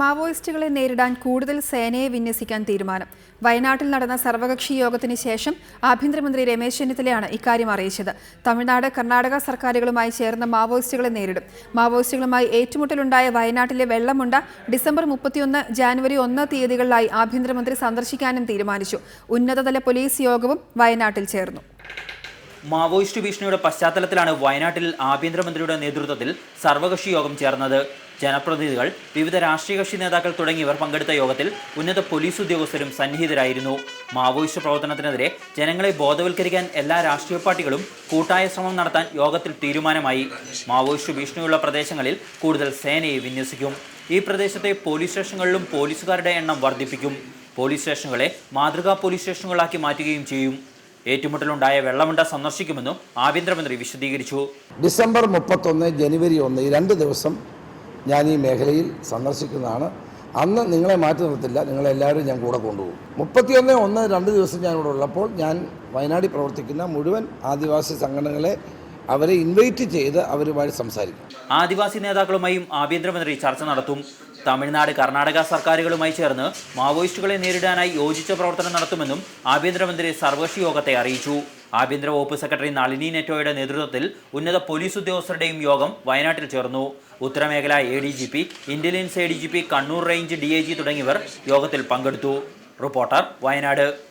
മാവോയിസ്റ്റുകളെ നേരിടാൻ കൂടുതൽ സേനയെ വിന്യസിക്കാൻ തീരുമാനം. വയനാട്ടിൽ നടന്ന സർവകക്ഷി യോഗത്തിന് ശേഷം ആഭ്യന്തരമന്ത്രി രമേശ് ചെന്നിത്തലയാണ് ഇക്കാര്യം അറിയിച്ചത്. തമിഴ്നാട്, കർണാടക സർക്കാരുകളുമായി ചേർന്ന് മാവോയിസ്റ്റുകളെ നേരിടും. മാവോയിസ്റ്റുകളുമായി ഏറ്റുമുട്ടലുണ്ടായ വയനാട്ടിലെ വെള്ളമുണ്ട ഡിസംബർ 31, ജാനുവരി 1 തീയതികളിലായി ആഭ്യന്തരമന്ത്രി സന്ദർശിക്കാനും തീരുമാനിച്ചു. ഉന്നതതല പോലീസ് യോഗവും വയനാട്ടിൽ ചേർന്നു. മാവോയിസ്റ്റ് ഭീഷണിയുടെ പശ്ചാത്തലത്തിലാണ് വയനാട്ടിൽ ആഭ്യന്തരമന്ത്രിയുടെ നേതൃത്വത്തിൽ സർവകക്ഷി യോഗം ചേർന്നത്. ജനപ്രതിനിധികൾ, വിവിധ രാഷ്ട്രീയ കക്ഷി നേതാക്കൾ തുടങ്ങിയവർ പങ്കെടുത്ത യോഗത്തിൽ ഉന്നത പോലീസ് ഉദ്യോഗസ്ഥരും സന്നിഹിതരായിരുന്നു. മാവോയിസ്റ്റ് പ്രവർത്തനത്തിനെതിരെ ജനങ്ങളെ ബോധവൽക്കരിക്കാൻ എല്ലാ രാഷ്ട്രീയ പാർട്ടികളും കൂട്ടായ ശ്രമം നടത്താൻ യോഗത്തിൽ തീരുമാനമായി. മാവോയിസ്റ്റ് ഭീഷണിയുള്ള പ്രദേശങ്ങളിൽ കൂടുതൽ സേനയെ വിന്യസിക്കും. ഈ പ്രദേശത്തെ പോലീസ് സ്റ്റേഷനുകളിലും പോലീസുകാരുടെ എണ്ണം വർദ്ധിപ്പിക്കും. പോലീസ് സ്റ്റേഷനുകളെ മാതൃകാ പോലീസ് സ്റ്റേഷനുകളാക്കി മാറ്റുകയും ചെയ്യും. ഏറ്റുമുട്ടലുണ്ടായ വെള്ളമുണ്ട സന്ദർശിക്കുമെന്നും ആഭ്യന്തരമന്ത്രി വിശദീകരിച്ചു. ഡിസംബർ 31, ജനുവരി 1 ഈ 2 ദിവസം ഞാൻ ഈ മേഖലയിൽ സന്ദർശിക്കുന്നതാണ്. അന്ന് നിങ്ങളെ മാറ്റി നിർത്തില്ല, നിങ്ങളെല്ലാവരും ഞാൻ കൂടെ കൊണ്ടുപോകും. 31, 2 ദിവസം ഞാൻ ഇവിടെ ഉള്ളപ്പോൾ ഞാൻ വയനാട്ടിൽ പ്രവർത്തിക്കുന്ന മുഴുവൻ ആദിവാസി സംഘടനകളെ അവരെ ഇൻവൈറ്റ് ചെയ്ത് അവരുമായി സംസാരിക്കും. ആദിവാസി നേതാക്കളുമായും ആഭ്യന്തരമന്ത്രി ചർച്ച നടത്തും. തമിഴ്നാട്, കർണാടക സർക്കാരുകളുമായി ചേർന്ന് മാവോയിസ്റ്റുകളെ നേരിടാനായി യോജിച്ച പ്രവർത്തനം നടത്തുമെന്നും ആഭ്യന്തരമന്ത്രി സർവകക്ഷി യോഗത്തെ അറിയിച്ചു. ആഭ്യന്തര വകുപ്പ് സെക്രട്ടറി നളിനി നെറ്റോയുടെ നേതൃത്വത്തിൽ ഉന്നത പോലീസ് ഉദ്യോഗസ്ഥരുടെയും യോഗം വയനാട്ടിൽ ചേർന്നു. ഉത്തരമേഖല ADGP, intelligence ADGP, Kannur range DIG തുടങ്ങിയവർ യോഗത്തിൽ പങ്കെടുത്തു. റിപ്പോർട്ടർ, വയനാട്.